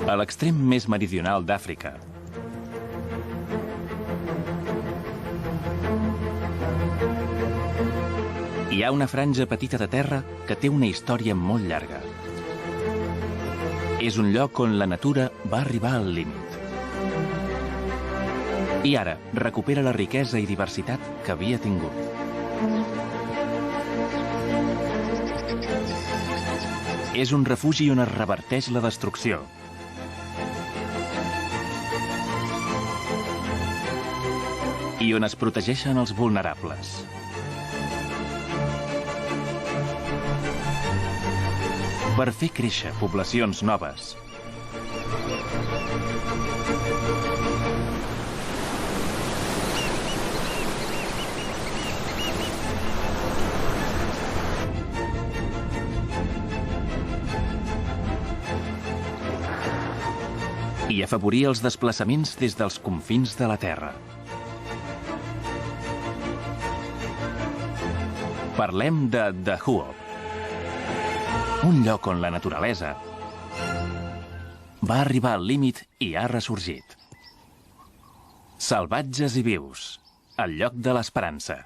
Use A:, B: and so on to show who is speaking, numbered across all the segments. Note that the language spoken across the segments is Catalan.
A: A l'extrem més meridional d'Àfrica, hi ha una franja petita de terra que té una història molt llarga. És un lloc on la natura va arribar al límit. I ara recupera la riquesa i diversitat que havia tingut. És un refugi on es reverteix la destrucció. I on es protegeixen els vulnerables. Per fer créixer poblacions noves. I afavorir els desplaçaments des dels confins de la Terra. Parlem de Dahomey, un lloc on la naturalesa va arribar al límit i ha ressorgit. Salvatges i vius, el lloc de l'esperança.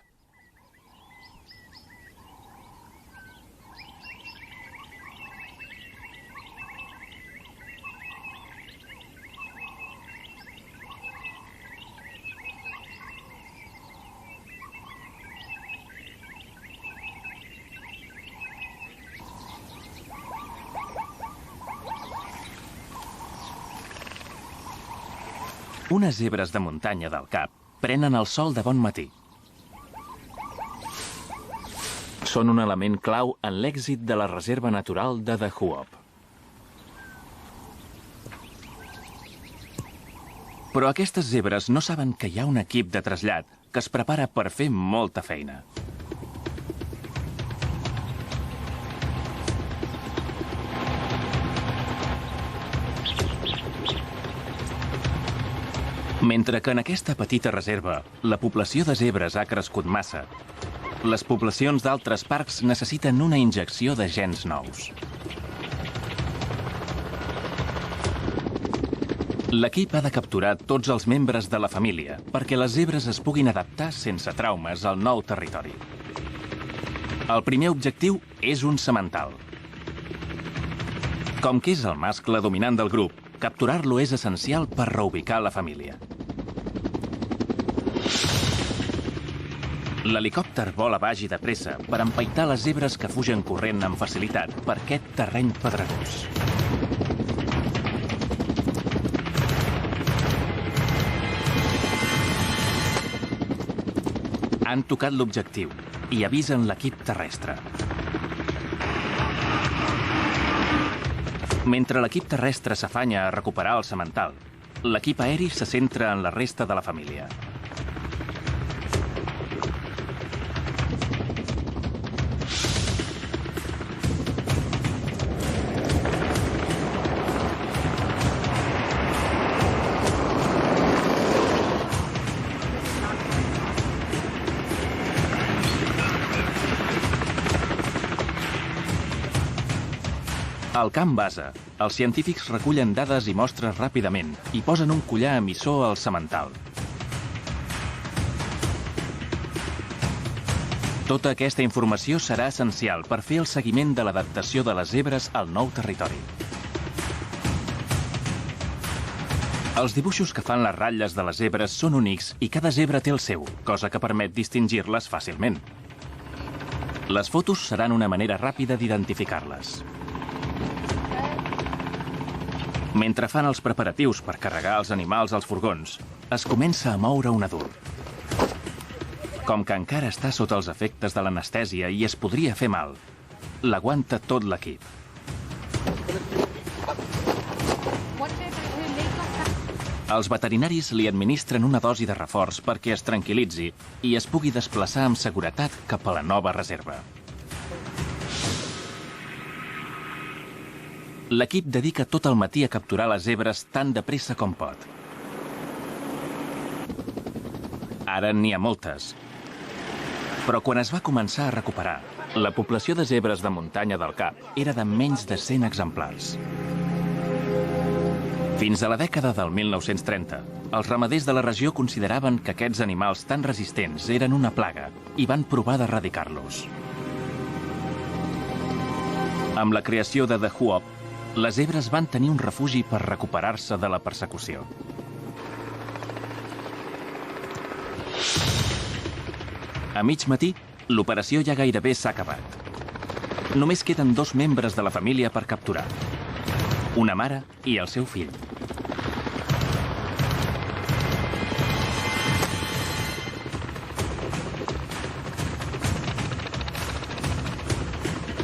A: Unes zebres de muntanya del Cap prenen el sol de bon matí. Són un element clau en l'èxit de la reserva natural de Dahomey. Però aquestes zebres no saben que hi ha un equip de trasllat que es prepara per fer molta feina. Mentre que en aquesta petita reserva la població de zebres ha crescut massa, les poblacions d'altres parcs necessiten una injecció de gens nous. L'equip ha de capturar tots els membres de la família perquè les zebres es puguin adaptar sense traumes al nou territori. El primer objectiu és un semental. Com que és el mascle dominant del grup, capturar-lo és essencial per reubicar la família. L'helicòpter vola baix i de pressa per empaitar les zebres que fugen corrent amb facilitat per aquest terreny pedregós. Han tocat l'objectiu i avisen l'equip terrestre. Mentre l'equip terrestre s'afanya a recuperar el semental, l'equip aeri se centra en la resta de la família. Al camp base, els científics recullen dades i mostres ràpidament i posen un collar emissor al semental. Tota aquesta informació serà essencial per fer el seguiment de l'adaptació de les zebres al nou territori. Els dibuixos que fan les ratlles de les zebres són únics i cada zebra té el seu, cosa que permet distingir-les fàcilment. Les fotos seran una manera ràpida d'identificar-les. Mentre fan els preparatius per carregar els animals als furgons, es comença a moure un adult. Com que encara està sota els efectes de l'anestèsia i es podria fer mal, l'aguanta tot l'equip. Els veterinaris li administren una dosi de reforç perquè es tranquil·litzi i es pugui desplaçar amb seguretat cap a la nova reserva. L'equip dedica tot el matí a capturar les zebres tan de pressa com pot. Ara n'hi ha moltes. Però quan es va començar a recuperar, la població de zebres de muntanya del Cap era de menys de 100 exemplars. Fins a la dècada del 1930, els ramaders de la regió consideraven que aquests animals tan resistents eren una plaga i van provar d'erradicar-los. Amb la creació de The Huop, les zebres van tenir un refugi per recuperar-se de la persecució. A mig matí, l'operació ja gairebé s'ha acabat. Només queden 2 membres de la família per capturar. Una mare i el seu fill.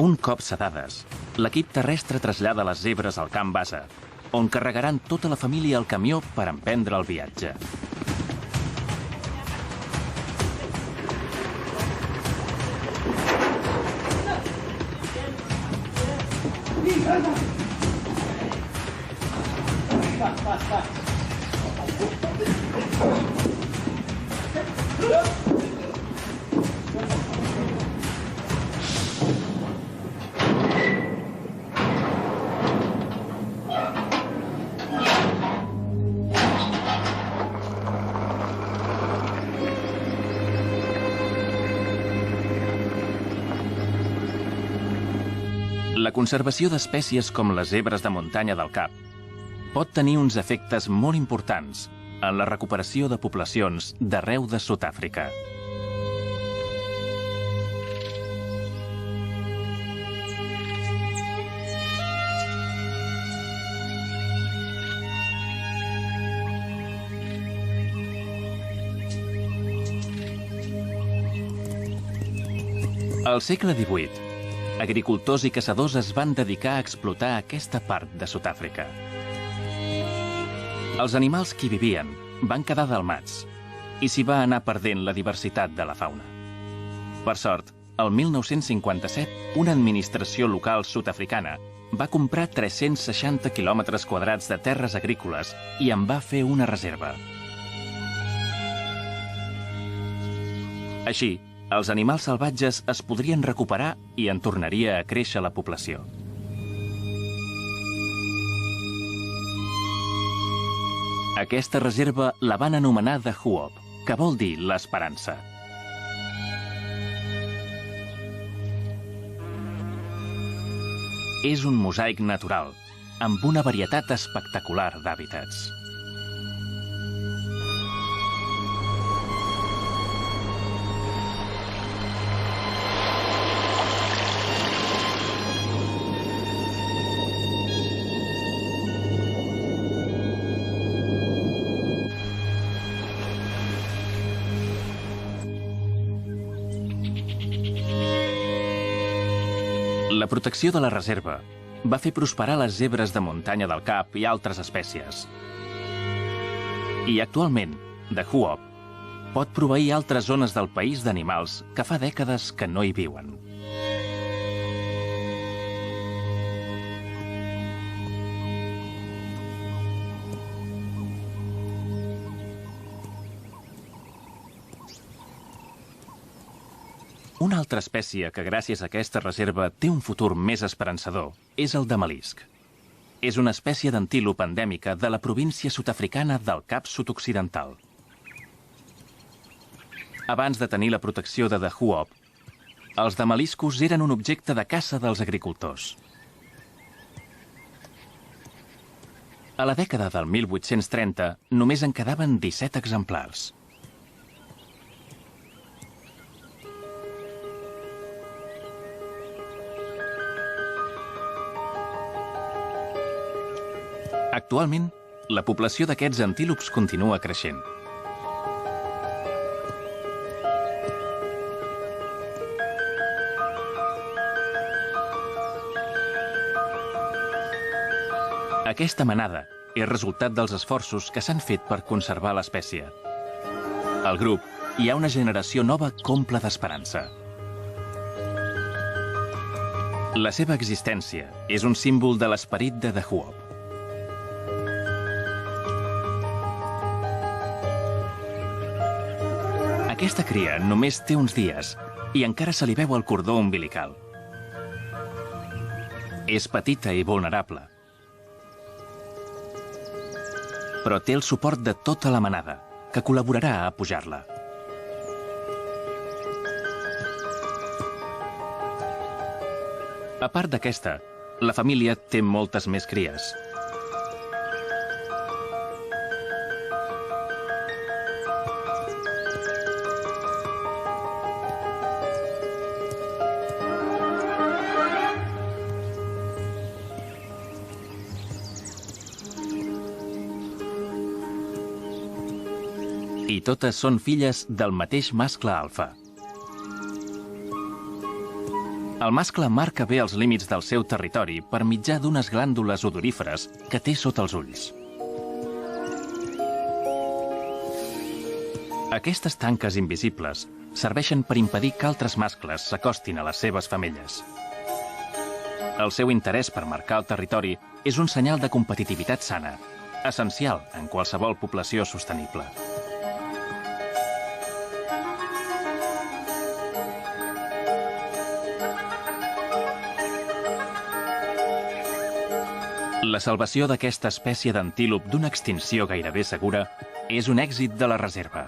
A: Un cop sedades, l'equip terrestre trasllada les zebres al camp base, on carregaran tota la família al camió per emprendre el viatge. La conservació d'espècies com les zebres de muntanya del Cap pot tenir uns efectes molt importants en la recuperació de poblacions d'arreu de Sud-àfrica. Al segle XVIII, agricultors i caçadors es van dedicar a explotar aquesta part de Sud-àfrica. Els animals que hi vivien van quedar delmats i s'hi va anar perdent la diversitat de la fauna. Per sort, el 1957, una administració local sud-africana va comprar 360 quilòmetres quadrats de terres agrícoles i en va fer una reserva. Així, els animals salvatges es podrien recuperar i en tornaria a créixer la població. Aquesta reserva la van anomenar The Huop, que vol dir l'esperança. És un mosaic natural, amb una varietat espectacular d'hàbitats. La protecció de la reserva va fer prosperar les zebres de muntanya del Cap i altres espècies. I actualment, The Huop pot proveir altres zones del país d'animals que fa dècades que no hi viuen. Una altra espècie que, gràcies a aquesta reserva, té un futur més esperançador és el damelisc. És una espècie d'antílop endèmica de la província sud-africana del Cap Sud-occidental. Abans de tenir la protecció de The Huop, els dameliscos eren un objecte de caça dels agricultors. A la dècada del 1830 només en quedaven 17 exemplars. Actualment, la població d'aquests antílops continua creixent. Aquesta manada és resultat dels esforços que s'han fet per conservar l'espècie. Al grup hi ha una generació nova que omple d'esperança. La seva existència és un símbol de l'esperit de The Huop. Aquesta cria només té uns dies i encara se li veu el cordó umbilical. És petita i vulnerable. però té el suport de tota la manada, que col·laborarà a pujar-la. A part d'aquesta, la família té moltes més cries. I totes són filles del mateix mascle alfa. El mascle marca bé els límits del seu territori per mitjà d'unes glàndules odoríferes que té sota els ulls. Aquestes tanques invisibles serveixen per impedir que altres mascles s'acostin a les seves femelles. El seu interès per marcar el territori és un senyal de competitivitat sana, essencial en qualsevol població sostenible. La salvació d'aquesta espècie d'antílop d'una extinció gairebé segura és un èxit de la reserva.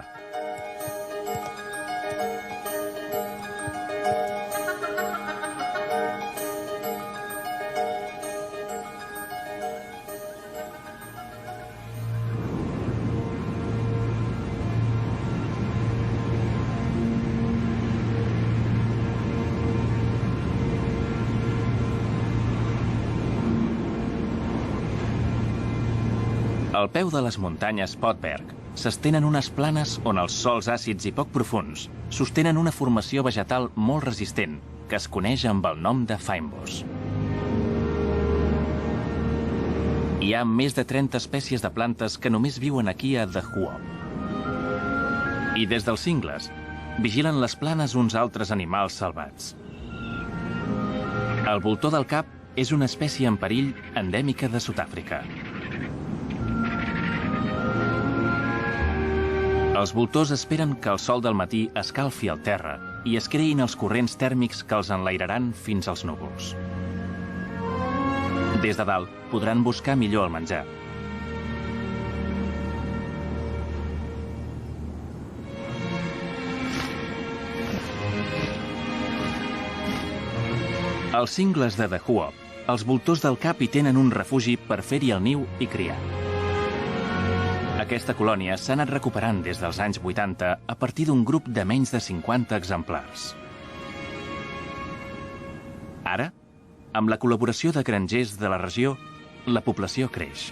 A: Al peu de les muntanyes Potberg s'estenen unes planes on els sòls àcids i poc profunds sostenen una formació vegetal molt resistent que es coneix amb el nom de fynbos. Hi ha més de 30 espècies de plantes que només viuen aquí a The Huop. I des dels cingles vigilen les planes uns altres animals salvats. El voltor del cap és una espècie en perill endèmica de Sud-àfrica. Els voltors esperen que el sol del matí escalfi el terra i es creïn els corrents tèrmics que els enlairaran fins als núvols. Des de dalt podran buscar millor el menjar. Als cingles de The Huop, els voltors del cap hi tenen un refugi per fer-hi el niu i criar. Aquesta colònia s'ha anat recuperant des dels anys 80 a partir d'un grup de menys de 50 exemplars. Ara, amb la col·laboració de grangers de la regió, la població creix.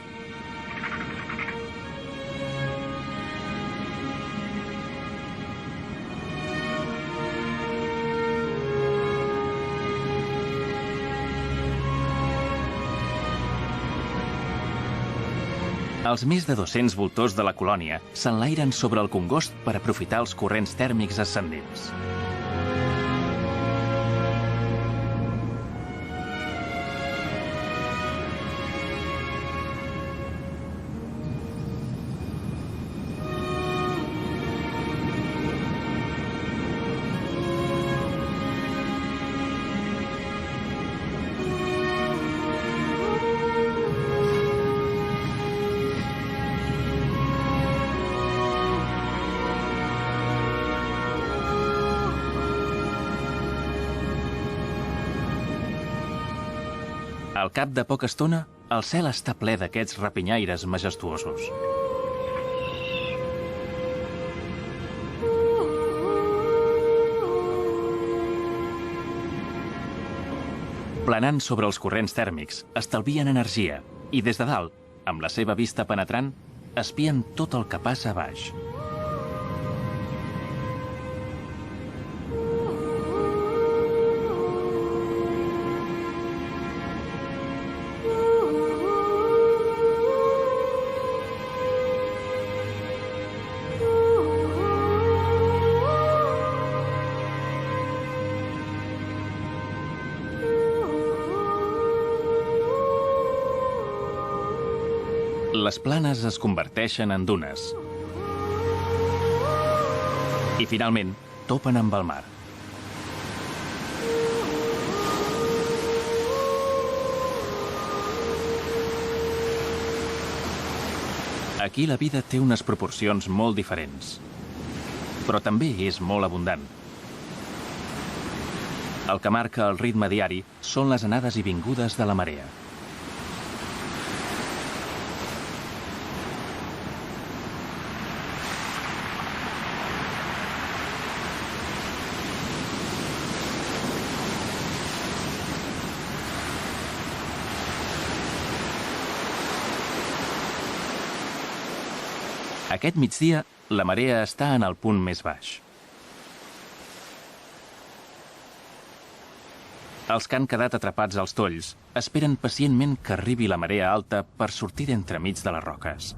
A: Els més de 200 voltors de la colònia s'enlairen sobre el congost per aprofitar els corrents tèrmics ascendents. Al cap de poca estona, el cel està ple d'aquests rapinyaires majestuosos. Planant sobre els corrents tèrmics, estalvien energia i des de dalt, amb la seva vista penetrant, espien tot el que passa a baix. Les planes es converteixen en dunes. I finalment topen amb el mar. Aquí la vida té unes proporcions molt diferents, però també és molt abundant. El que marca el ritme diari són les anades i vingudes de la marea. Aquest migdia, la marea està en el punt més baix. Els que han quedat atrapats als tolls esperen pacientment que arribi la marea alta per sortir d'entremig de les roques.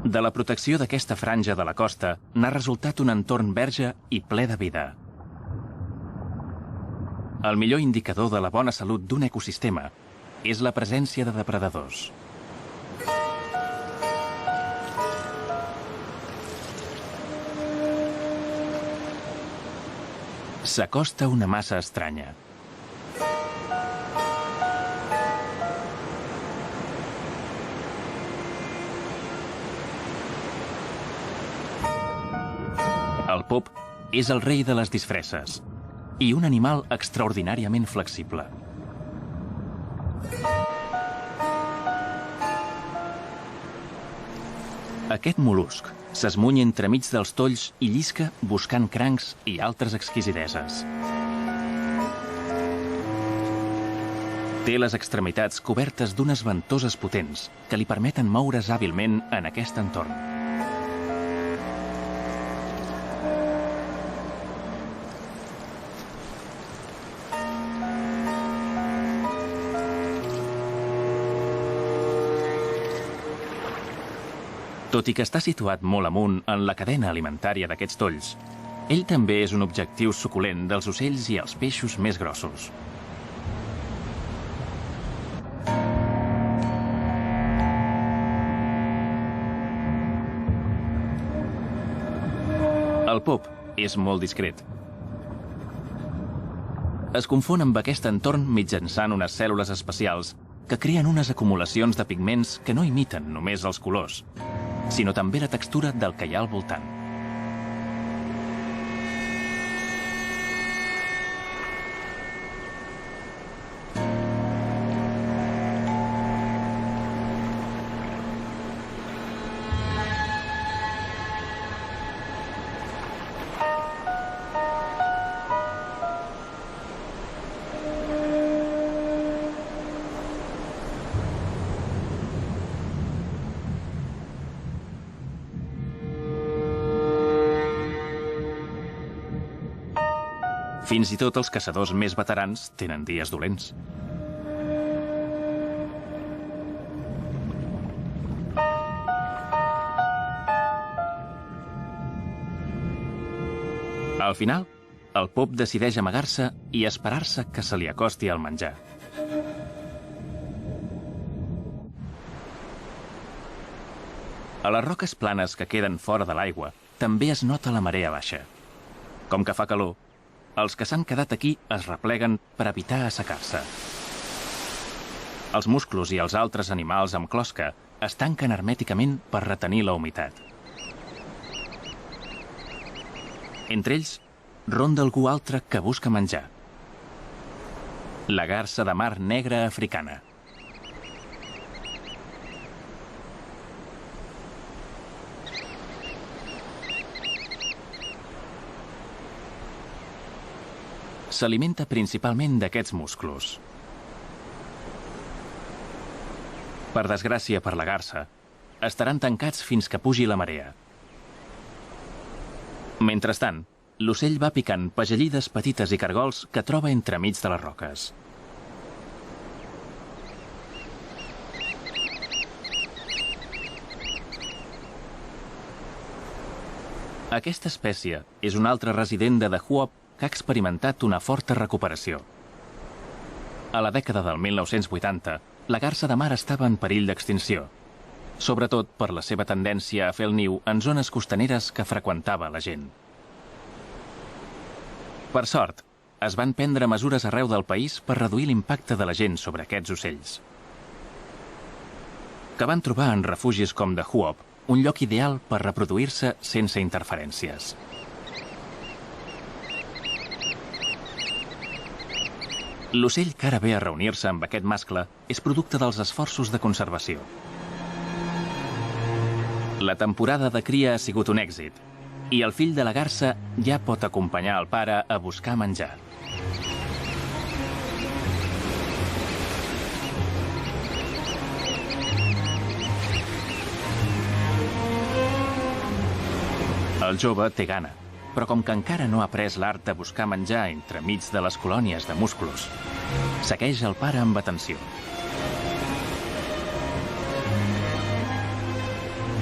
A: De la protecció d'aquesta franja de la costa n'ha resultat un entorn verge i ple de vida. El millor indicador de la bona salut d'un ecosistema és la presència de depredadors. S'acosta una massa estranya. El pop és el rei de les disfresses i un animal extraordinàriament flexible. Aquest mol·lusc s'esmuny entremig dels tolls i llisca buscant crancs i altres exquisideses. Té les extremitats cobertes d'unes ventoses potents que li permeten moure's hàbilment en aquest entorn. Tot i que està situat molt amunt en la cadena alimentària d'aquests tolls, ell també és un objectiu suculent dels ocells i els peixos més grossos. El pop és molt discret. Es confon amb aquest entorn mitjançant unes cèl·lules especials que creen unes acumulacions de pigments que no imiten només els colors, sinó també la textura del que hi ha al voltant. Fins i tot els caçadors més veterans tenen dies dolents. Al final, el pop decideix amagar-se i esperar-se que se li acosti el menjar. A les roques planes que queden fora de l'aigua també es nota la marea baixa. Com que fa calor, els que s'han quedat aquí es repleguen per evitar assecar-se. Els musclos i els altres animals amb closca es tanquen hermèticament per retenir la humitat. Entre ells, ronda algú altre que busca menjar. La garsa de mar negra africana. S'alimenta principalment d'aquests musclos. Per desgràcia per la garsa, estaran tancats fins que pugi la marea. Mentrestant, l'ocell va picant pagellides petites i cargols que troba entremig de les roques. Aquesta espècie és un altre resident de Dahuop que ha experimentat una forta recuperació. A la dècada del 1980, la garsa de mar estava en perill d'extinció, sobretot per la seva tendència a fer el niu en zones costaneres que freqüentava la gent. Per sort, es van prendre mesures arreu del país per reduir l'impacte de la gent sobre aquests ocells, que van trobar en refugis com The Hoop un lloc ideal per reproduir-se sense interferències. L'ocell que ara ve a reunir-se amb aquest mascle és producte dels esforços de conservació. La temporada de cria ha sigut un èxit i el fill de la garsa ja pot acompanyar el pare a buscar menjar. El jove té gana, però com que encara no ha après l'art de buscar menjar entremig de les colònies de musclos, segueix el pare amb atenció.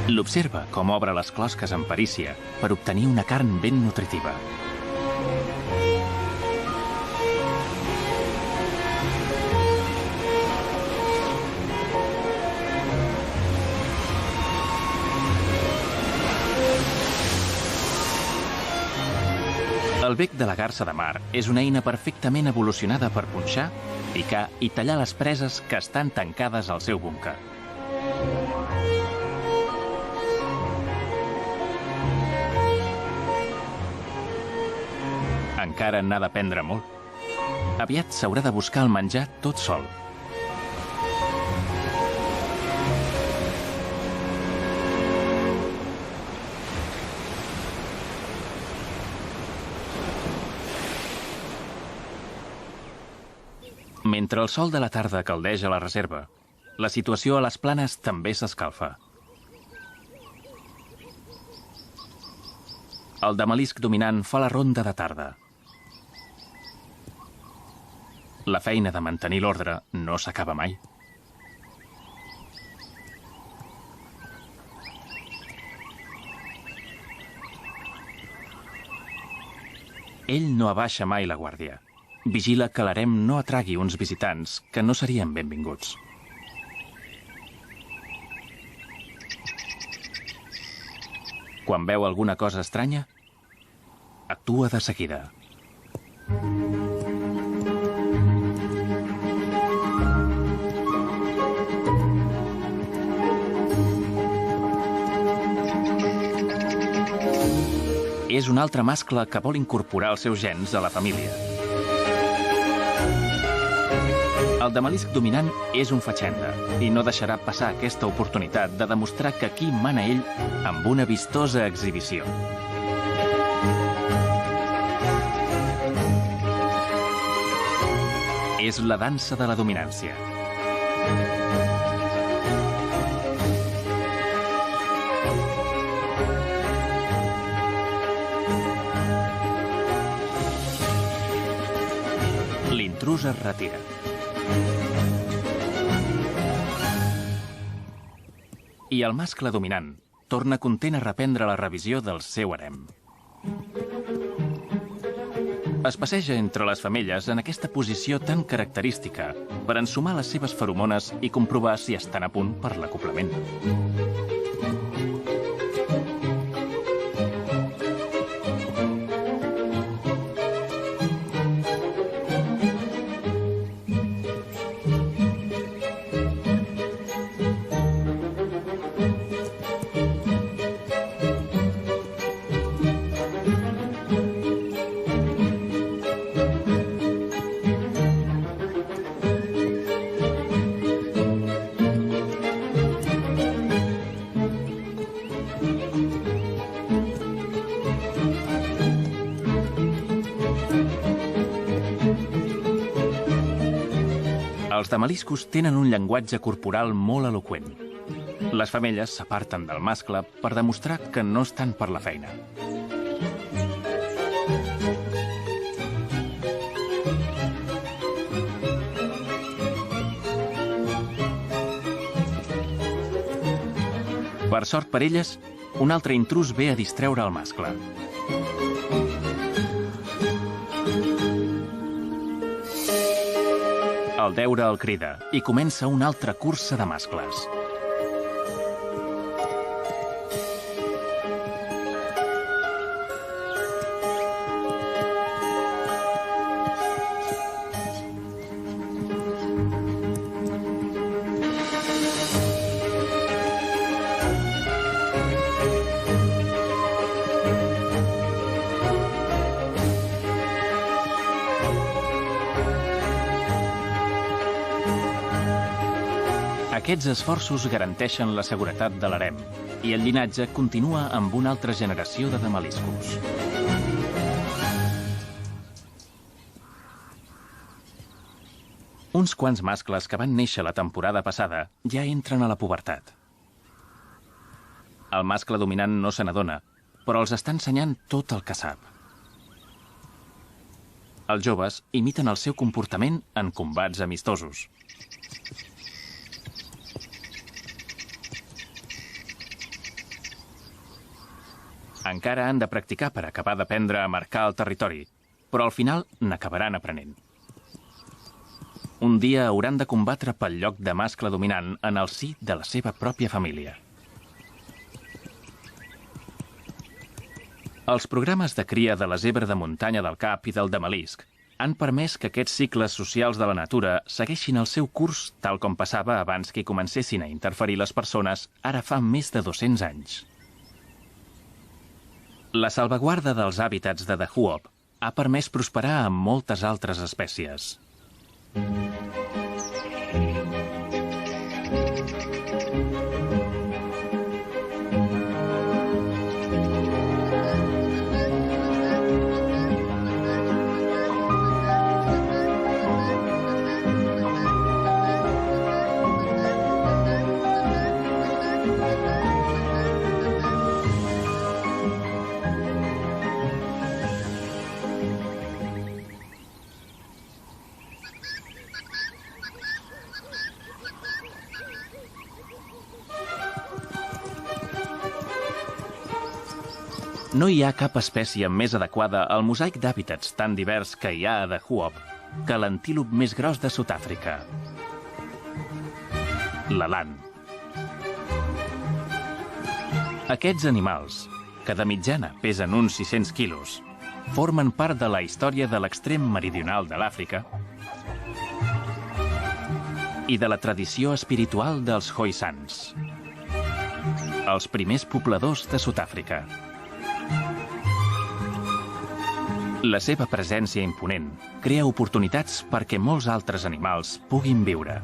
A: L'observa com obre les closques amb perícia per obtenir una carn ben nutritiva. El bec de la garsa de mar és una eina perfectament evolucionada per punxar, picar i tallar les preses que estan tancades al seu búnquer. Encara n'ha d'aprendre molt. Aviat s'haurà de buscar el menjar tot sol. Mentre el sol de la tarda caldeja la reserva, la situació a les planes també s'escalfa. El damelisc dominant fa la ronda de tarda. La feina de mantenir l'ordre no s'acaba mai. Ell no abaixa mai la guàrdia. Vigila que l'harem no atragui uns visitants que no serien benvinguts. Quan veu alguna cosa estranya, actua de seguida. És un altre mascle que vol incorporar els seus gens a la família. El damelisc dominant és un fatxenda i no deixarà passar aquesta oportunitat de demostrar que aquí mana ell amb una vistosa exhibició. És la dansa de la dominància. L'intrús es retira. I el mascle dominant torna content a reprendre la revisió del seu harem. Es passeja entre les femelles en aquesta posició tan característica per ensumar les seves feromones i comprovar si estan a punt per l'acoplament. Els dameliscos tenen un llenguatge corporal molt eloqüent. Les femelles s'aparten del mascle per demostrar que no estan per la feina. Per sort per elles, un altre intrús ve a distreure el mascle. El deure el crida i comença una altra cursa de mascles. Aquests esforços garanteixen la seguretat de l'harem i el llinatge continua amb una altra generació de damaliscos. Uns quants mascles que van néixer la temporada passada ja entren a la pubertat. El mascle dominant no se n'adona, però els està ensenyant tot el que sap. Els joves imiten el seu comportament en combats amistosos. Encara han de practicar per acabar d'aprendre a marcar el territori, però al final n'acabaran aprenent. Un dia hauran de combatre pel lloc de mascle dominant en el si de la seva pròpia família. Els programes de cria de la zebra de muntanya del Cap i del damalisc han permès que aquests cicles socials de la natura segueixin el seu curs tal com passava abans que hi comencessin a interferir les persones ara fa més de 200 anys. La salvaguarda dels hàbitats de Dahuop ha permès prosperar a moltes altres espècies. No hi ha cap espècie més adequada al mosaic d'hàbitats tan divers que hi ha a Dahuop que l'antílop més gros de Sud-àfrica, l'eland. Aquests animals, que de mitjana pesen uns 600 quilos, formen part de la història de l'extrem meridional de l'Àfrica i de la tradició espiritual dels Khoisans, els primers pobladors de Sud-àfrica. La seva presència imponent crea oportunitats perquè molts altres animals puguin viure.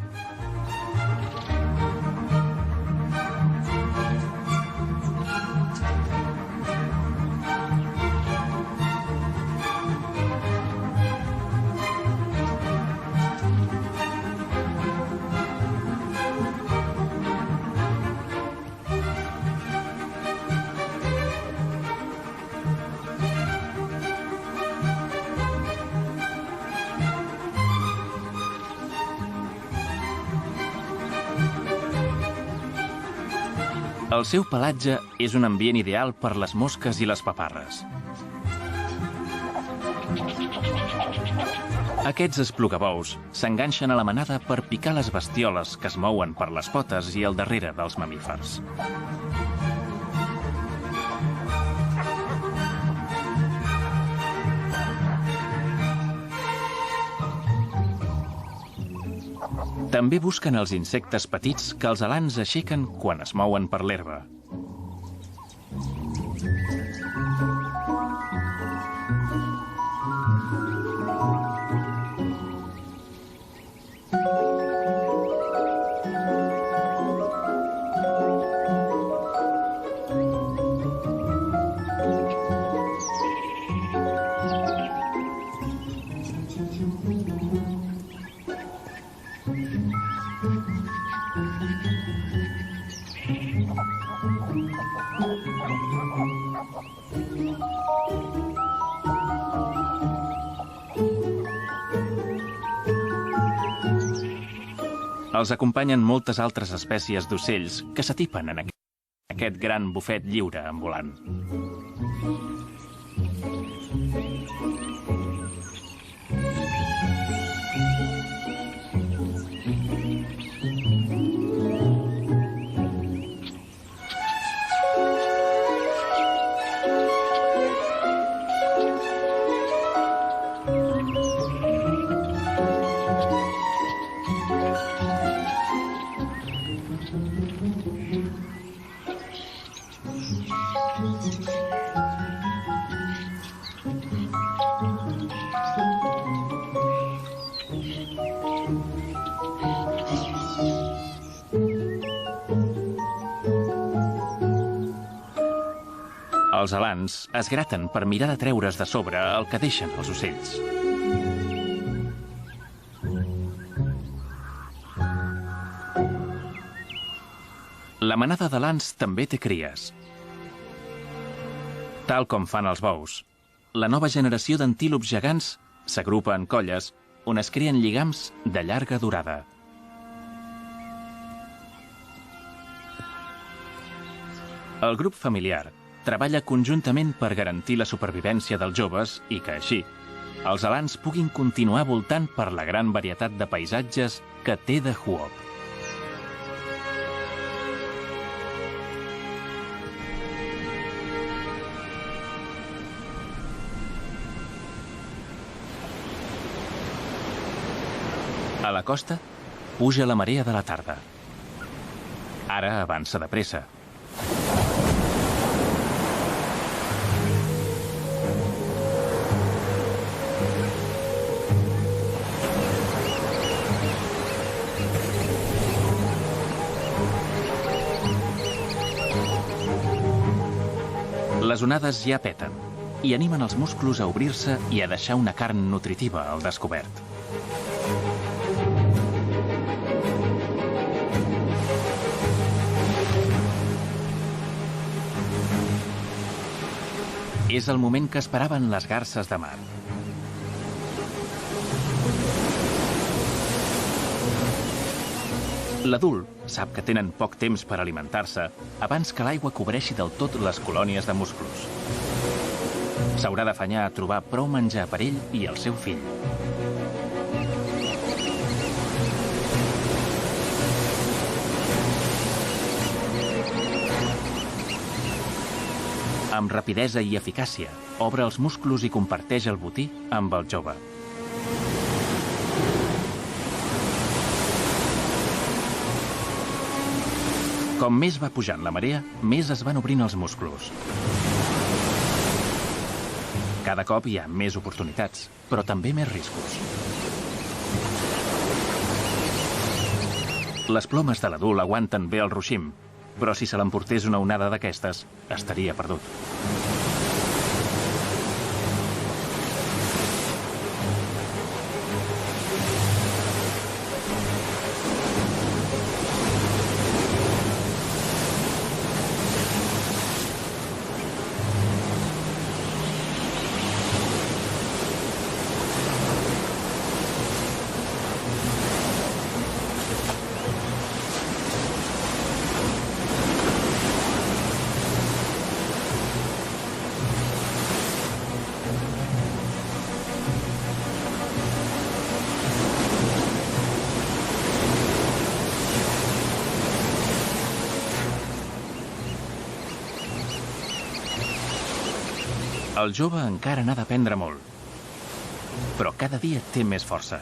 A: El seu pelatge és un ambient ideal per les mosques i les paparres. Aquests esplugabous s'enganxen a la manada per picar les bestioles que es mouen per les potes i al darrere dels mamífers. També busquen els insectes petits que els elans aixequen quan es mouen per l'herba. Els acompanyen moltes altres espècies d'ocells que s'atipen en aquest gran bufet lliure ambulant. els alans es graten per mirar de treure's de sobre el que deixen els ocells. La manada d'alans també té cries. Tal com fan els bous, la nova generació d'antílops gegants s'agrupa en colles on es creen lligams de llarga durada. El grup familiar treballa conjuntament per garantir la supervivència dels joves i que, així, els alans puguin continuar voltant per la gran varietat de paisatges que té de Huop. A la costa, puja la marea de la tarda. Ara avança de pressa. Les onades ja peten i animen els musclos a obrir-se i a deixar una carn nutritiva al descobert. És el moment que esperaven les garses de mar. L'adult sap que tenen poc temps per alimentar-se abans que l'aigua cobreixi del tot les colònies de musclos. S'haurà d'afanyar a trobar prou menjar per ell i el seu fill. Amb rapidesa i eficàcia, obre els musclos i comparteix el botí amb el jove. Com més va pujant la marea, més es van obrint els musclos. Cada cop hi ha més oportunitats, però també més riscos. Les plomes de l'adult aguanten bé el ruixim, però si se l'emportés una onada d'aquestes, estaria perdut. El jove encara n'ha d'aprendre molt, però cada dia té més força.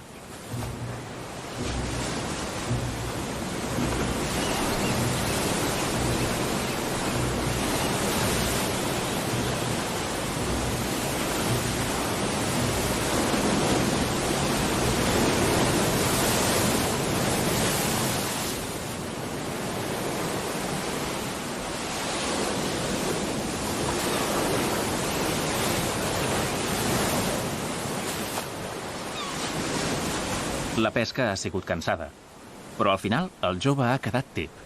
A: La pesca ha sigut cansada, però al final el jove ha quedat tip.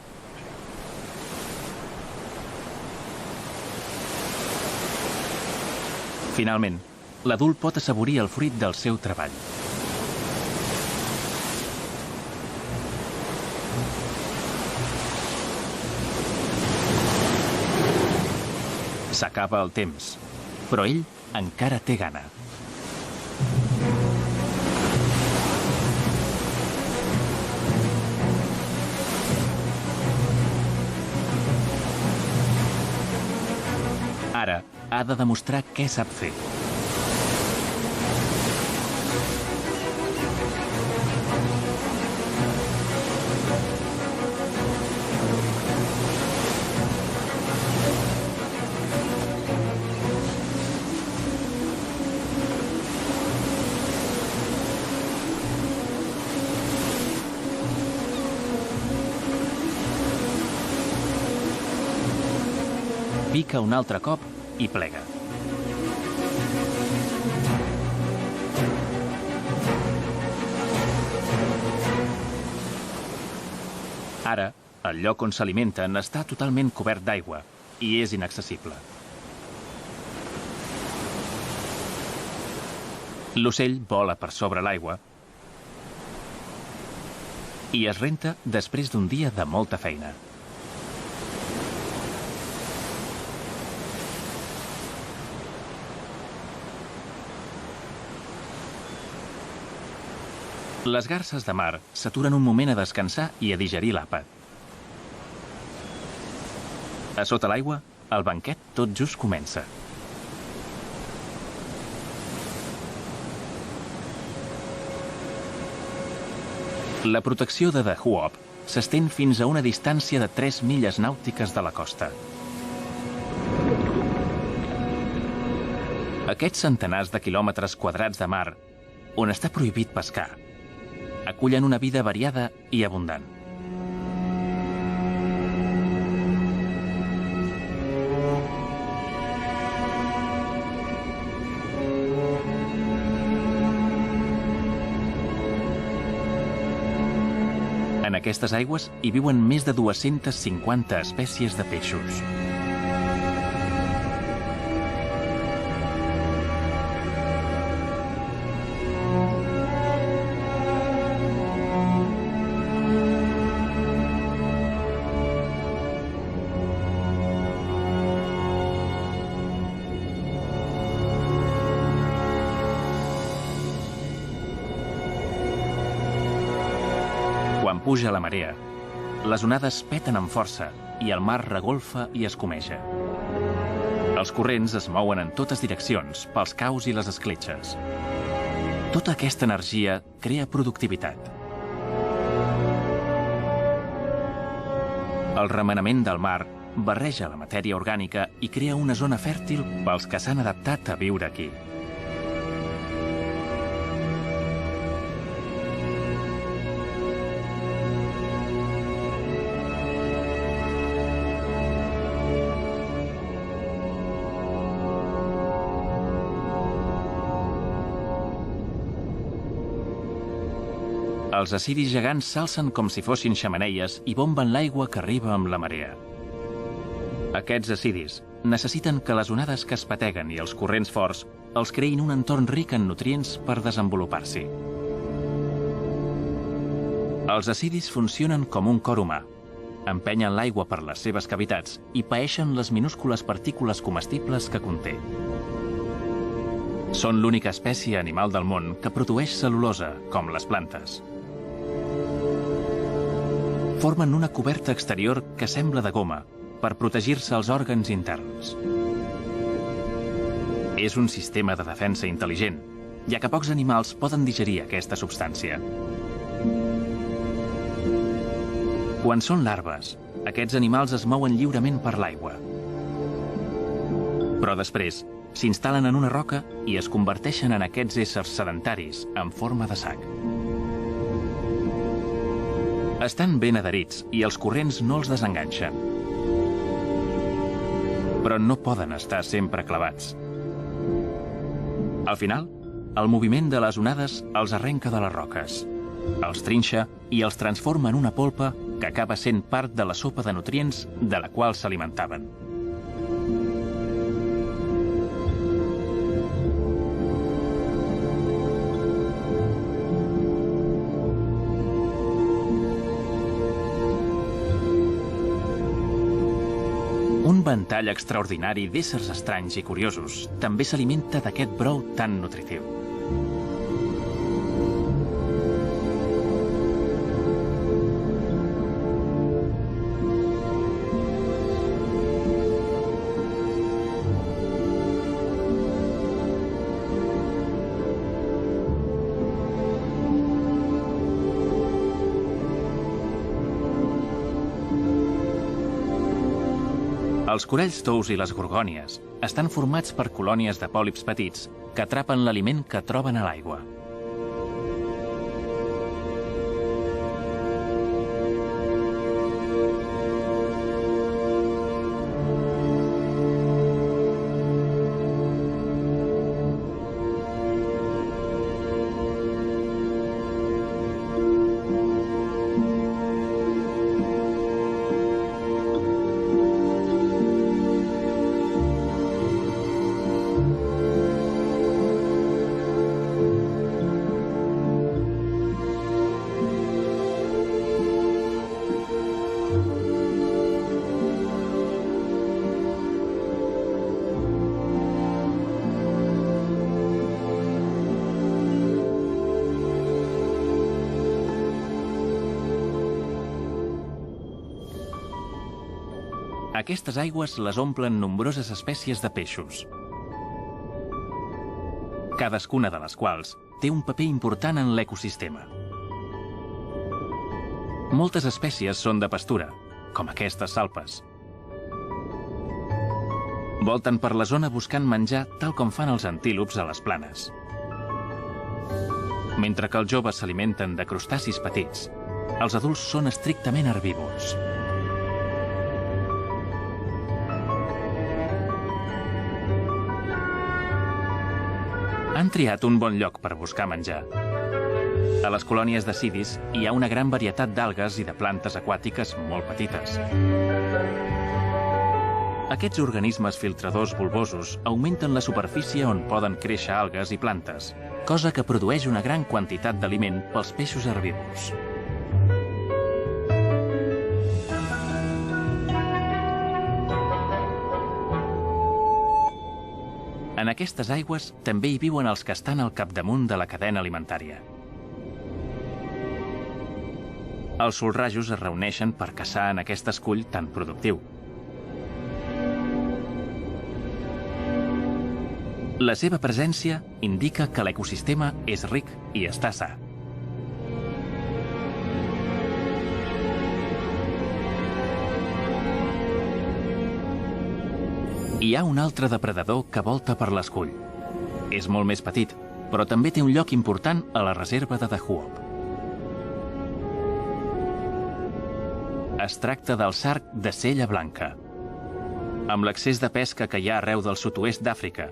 A: Finalment, l'adult pot assaborir el fruit del seu treball. S'acaba el temps, però ell encara té gana. Ara ha de demostrar què sap fer. Pica un altre cop i plega. Ara, el lloc on s'alimenten està totalment cobert d'aigua i és inaccessible. L'ocell vola per sobre l'aigua i es renta després d'un dia de molta feina. Les garses de mar s'aturen un moment a descansar i a digerir l'àpat. A sota l'aigua, el banquet tot just comença. La protecció de The Hoop s'estén fins a una distància de 3 milles nàutiques de la costa. Aquests centenars de quilòmetres quadrats de mar, on està prohibit pescar, acullen una vida variada i abundant. En aquestes aigües hi viuen més de 250 espècies de peixos. Quan puja la marea, les onades peten amb força i el mar regolfa i escumeja. Els corrents es mouen en totes direccions pels caus i les escletxes. Tota aquesta energia crea productivitat. El remenament del mar barreja la matèria orgànica i crea una zona fèrtil pels que s'han adaptat a viure aquí. Els acidis gegants s'alcen com si fossin xemeneies i bomben l'aigua que arriba amb la marea. Aquests acidis necessiten que les onades que es pateguen i els corrents forts els creïn un entorn ric en nutrients per desenvolupar-s'hi. Els acidis funcionen com un cor humà. Empenyen l'aigua per les seves cavitats i paeixen les minúscules partícules comestibles que conté. Són l'única espècie animal del món que produeix cel·lulosa, com les plantes. Formen una coberta exterior que sembla de goma per protegir-se els òrgans interns. És un sistema de defensa intel·ligent, ja que pocs animals poden digerir aquesta substància. Quan són larves, aquests animals es mouen lliurement per l'aigua. Però després s'instal·len en una roca i es converteixen en aquests éssers sedentaris en forma de sac. Estan ben adherits i els corrents no els desenganxen. Però no poden estar sempre clavats. Al final, el moviment de les onades els arrenca de les roques, els trinxa i els transforma en una polpa que acaba sent part de la sopa de nutrients de la qual s'alimentaven. Un ventall extraordinari d'éssers estranys i curiosos també s'alimenta d'aquest brou tan nutritiu. Els coralls tous i les gorgònies estan formats per colònies de pòlips petits que atrapen l'aliment que troben a l'aigua. Aquestes aigües les omplen nombroses espècies de peixos, cadascuna de les quals té un paper important en l'ecosistema. Moltes espècies són de pastura, com aquestes salpes. Volten per la zona buscant menjar tal com fan els antílops a les planes. Mentre que els joves s'alimenten de crustacis petits, els adults són estrictament herbívors. Han triat un bon lloc per buscar menjar. A les colònies de sidis hi ha una gran varietat d'algues i de plantes aquàtiques molt petites. Aquests organismes filtradors bulbosos augmenten la superfície on poden créixer algues i plantes, cosa que produeix una gran quantitat d'aliment pels peixos herbívors. En aquestes aigües també hi viuen els que estan al capdamunt de la cadena alimentària. Els solrajos es reuneixen per caçar en aquest escull tan productiu. La seva presència indica que l'ecosistema és ric i està sa. Hi ha un altre depredador que volta per l'escull. És molt més petit, però també té un lloc important a la reserva de Dahuop. Es tracta del sarg de cella blanca. Amb l'accés de pesca que hi ha arreu del sud-oest d'Àfrica,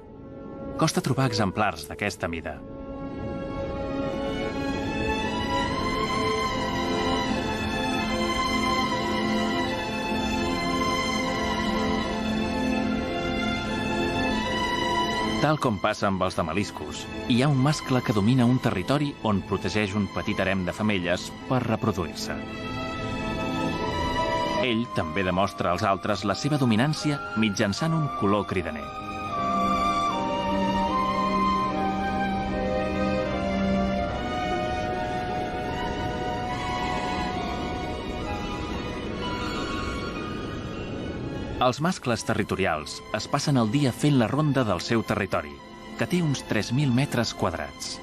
A: costa trobar exemplars d'aquesta mida. Tal com passa amb els de meliscos, hi ha un mascle que domina un territori on protegeix un petit harem de femelles per reproduir-se. Ell també demostra als altres la seva dominància mitjançant un color cridaner. Els mascles territorials es passen el dia fent la ronda del seu territori, que té uns 3.000 metres quadrats.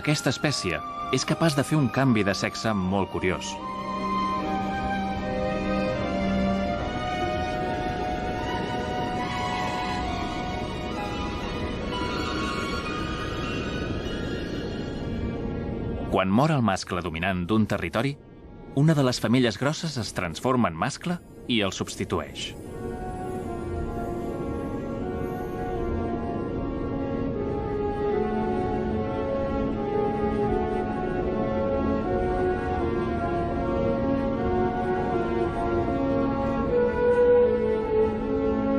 A: Aquesta espècie és capaç de fer un canvi de sexe molt curiós. Quan mor el mascle dominant d'un territori, una de les femelles grosses es transforma en mascle i el substitueix.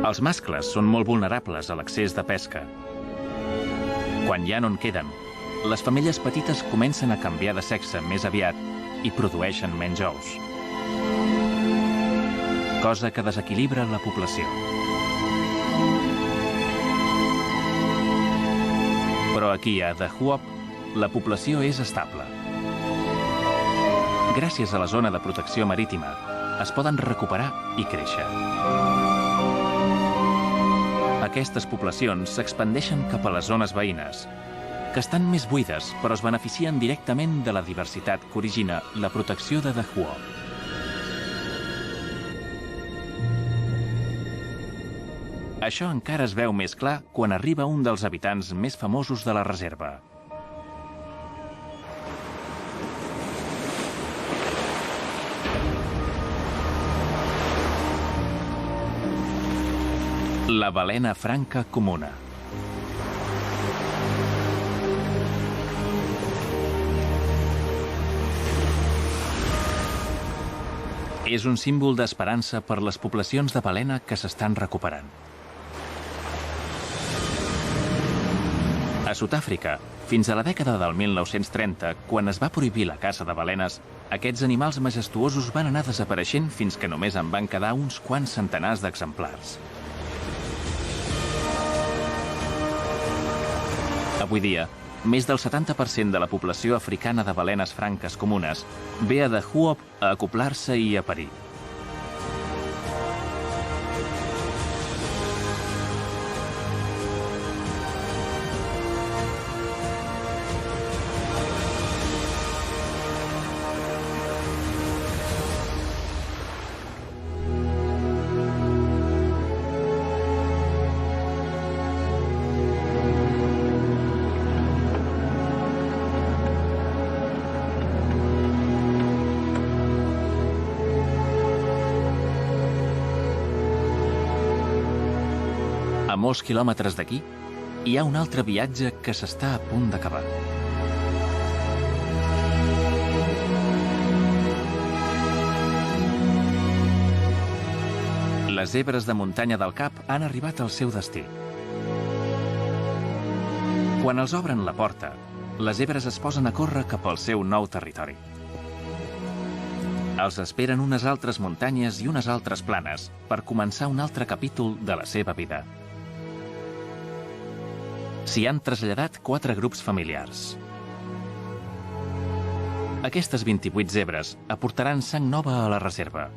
A: Els mascles són molt vulnerables a l'accés de pesca. Quan ja no en queden, les femelles petites comencen a canviar de sexe més aviat i produeixen menys ous, cosa que desequilibra la població. Però aquí a Dahuop la població és estable. Gràcies a la zona de protecció marítima es poden recuperar i créixer. Aquestes poblacions s'expandeixen cap a les zones veïnes, que estan més buides, però es beneficien directament de la diversitat que origina la protecció de Dahuop. Això encara es veu més clar quan arriba un dels habitants més famosos de la reserva. La balena franca comuna. És un símbol d'esperança per les poblacions de balena que s'estan recuperant. A Sud-àfrica, fins a la dècada del 1930, quan es va prohibir la caça de balenes, aquests animals majestuosos van anar desapareixent fins que només en van quedar uns quants centenars d'exemplars. Avui dia, més del 70% de la població africana de balenes franques comunes ve a Dahomey a acoplar-se i a parir. A molts quilòmetres d'aquí, hi ha un altre viatge que s'està a punt d'acabar. Les zebres de muntanya del Cap han arribat al seu destí. Quan els obren la porta, les zebres es posen a córrer cap al seu nou territori. Els esperen unes altres muntanyes i unes altres planes per començar un altre capítol de la seva vida. S'hi han traslladat 4 grups familiars. Aquestes 28 zebres aportaran sang nova a la reserva.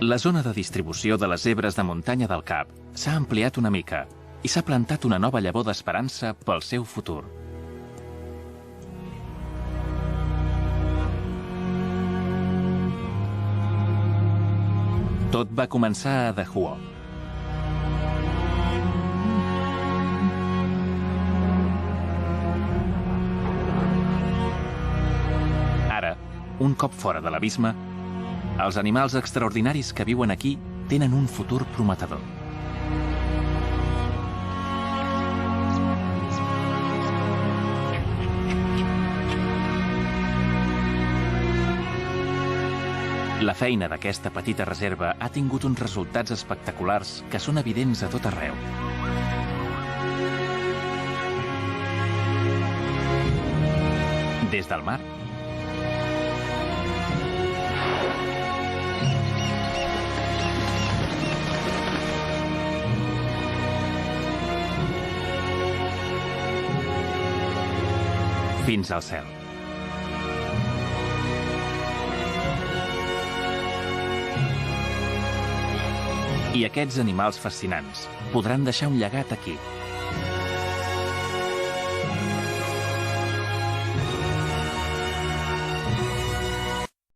A: La zona de distribució de les zebres de muntanya del Cap s'ha ampliat una mica i s'ha plantat una nova llavor d'esperança pel seu futur. Tot va començar a Dahomey. Un cop fora de l'abisme, els animals extraordinaris que viuen aquí tenen un futur prometedor. La feina d'aquesta petita reserva ha tingut uns resultats espectaculars que són evidents a tot arreu. Des del mar, fins al cel. I aquests animals fascinants podran deixar un llegat aquí,